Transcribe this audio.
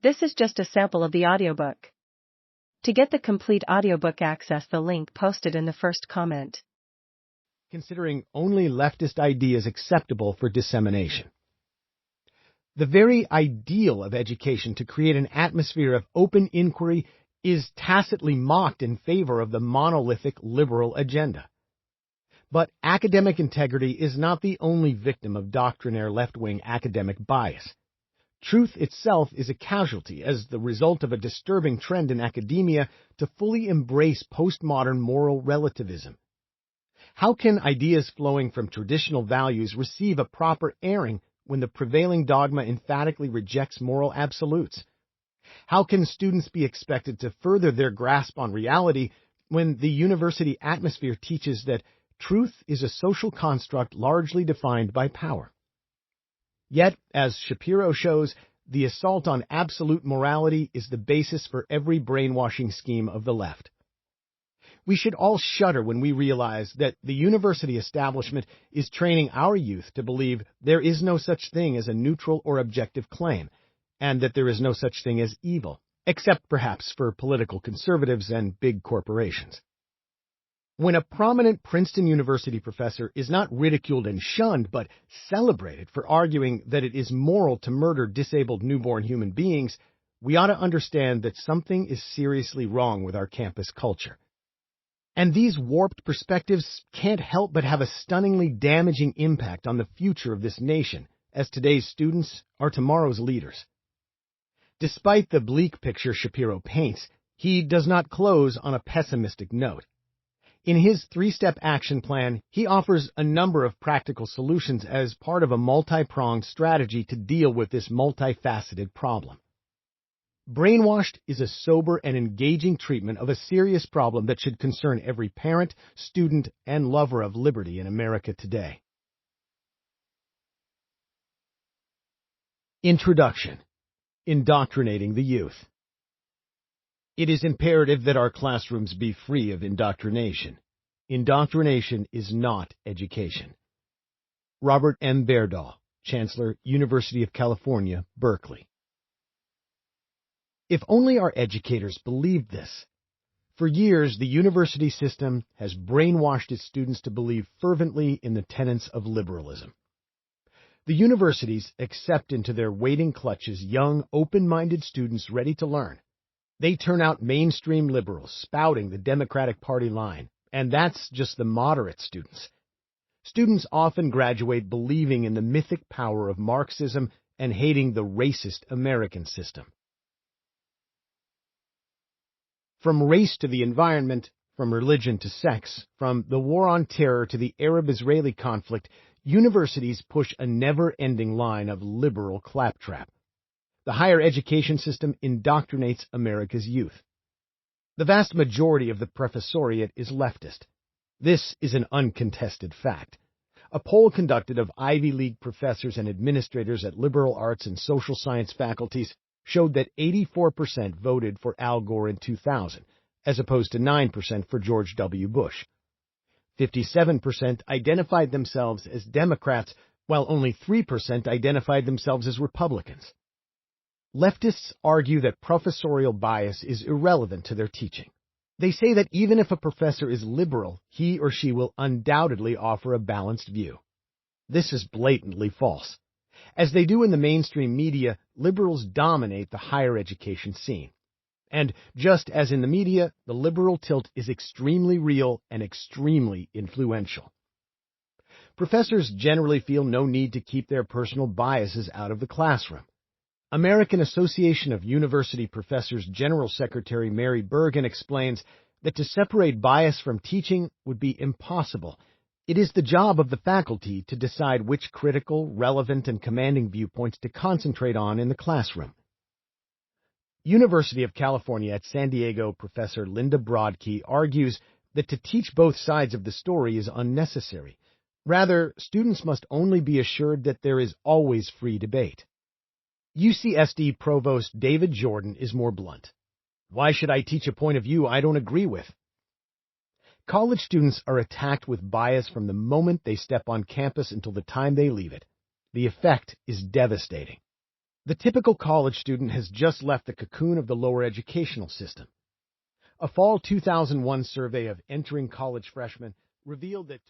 This is just a sample of the audiobook. To get the complete audiobook, access the link posted in the first comment. Considering only leftist ideas acceptable for dissemination. The very ideal of education to create an atmosphere of open inquiry is tacitly mocked in favor of the monolithic liberal agenda. But academic integrity is not the only victim of doctrinaire left-wing academic bias. Truth itself is a casualty as the result of a disturbing trend in academia to fully embrace postmodern moral relativism. How can ideas flowing from traditional values receive a proper airing when the prevailing dogma emphatically rejects moral absolutes? How can students be expected to further their grasp on reality when the university atmosphere teaches that truth is a social construct largely defined by power? Yet, as Shapiro shows, the assault on absolute morality is the basis for every brainwashing scheme of the left. We should all shudder when we realize that the university establishment is training our youth to believe there is no such thing as a neutral or objective claim, and that there is no such thing as evil, except perhaps for political conservatives and big corporations. When a prominent Princeton University professor is not ridiculed and shunned, but celebrated for arguing that it is moral to murder disabled newborn human beings, we ought to understand that something is seriously wrong with our campus culture. And these warped perspectives can't help but have a stunningly damaging impact on the future of this nation, as today's students are tomorrow's leaders. Despite the bleak picture Shapiro paints, he does not close on a pessimistic note. In his three-step action plan, he offers a number of practical solutions as part of a multi-pronged strategy to deal with this multifaceted problem. Brainwashed is a sober and engaging treatment of a serious problem that should concern every parent, student, and lover of liberty in America today. Introduction: Indoctrinating the Youth. It is imperative that our classrooms be free of indoctrination. Indoctrination is not education. Robert M. Berdahl, Chancellor, University of California, Berkeley. If only our educators believed this. For years, the university system has brainwashed its students to believe fervently in the tenets of liberalism. The universities accept into their waiting clutches young, open-minded students ready to learn. They turn out mainstream liberals spouting the Democratic Party line, and that's just the moderate students. Students often graduate believing in the mythic power of Marxism and hating the racist American system. From race to the environment, from religion to sex, from the war on terror to the Arab-Israeli conflict, universities push a never-ending line of liberal claptrap. The higher education system indoctrinates America's youth. The vast majority of the professoriate is leftist. This is an uncontested fact. A poll conducted of Ivy League professors and administrators at liberal arts and social science faculties showed that 84% voted for Al Gore in 2000, as opposed to 9% for George W. Bush. 57% identified themselves as Democrats, while only 3% identified themselves as Republicans. Leftists argue that professorial bias is irrelevant to their teaching. They say that even if a professor is liberal, he or she will undoubtedly offer a balanced view. This is blatantly false. As they do in the mainstream media, liberals dominate the higher education scene. And just as in the media, the liberal tilt is extremely real and extremely influential. Professors generally feel no need to keep their personal biases out of the classroom. American Association of University Professors General Secretary Mary Bergen explains that to separate bias from teaching would be impossible. It is the job of the faculty to decide which critical, relevant, and commanding viewpoints to concentrate on in the classroom. University of California at San Diego professor Linda Brodkey argues that to teach both sides of the story is unnecessary. Rather, students must only be assured that there is always free debate. UCSD Provost David Jordan is more blunt. Why should I teach a point of view I don't agree with? College students are attacked with bias from the moment they step on campus until the time they leave it. The effect is devastating. The typical college student has just left the cocoon of the lower educational system. A fall 2001 survey of entering college freshmen revealed that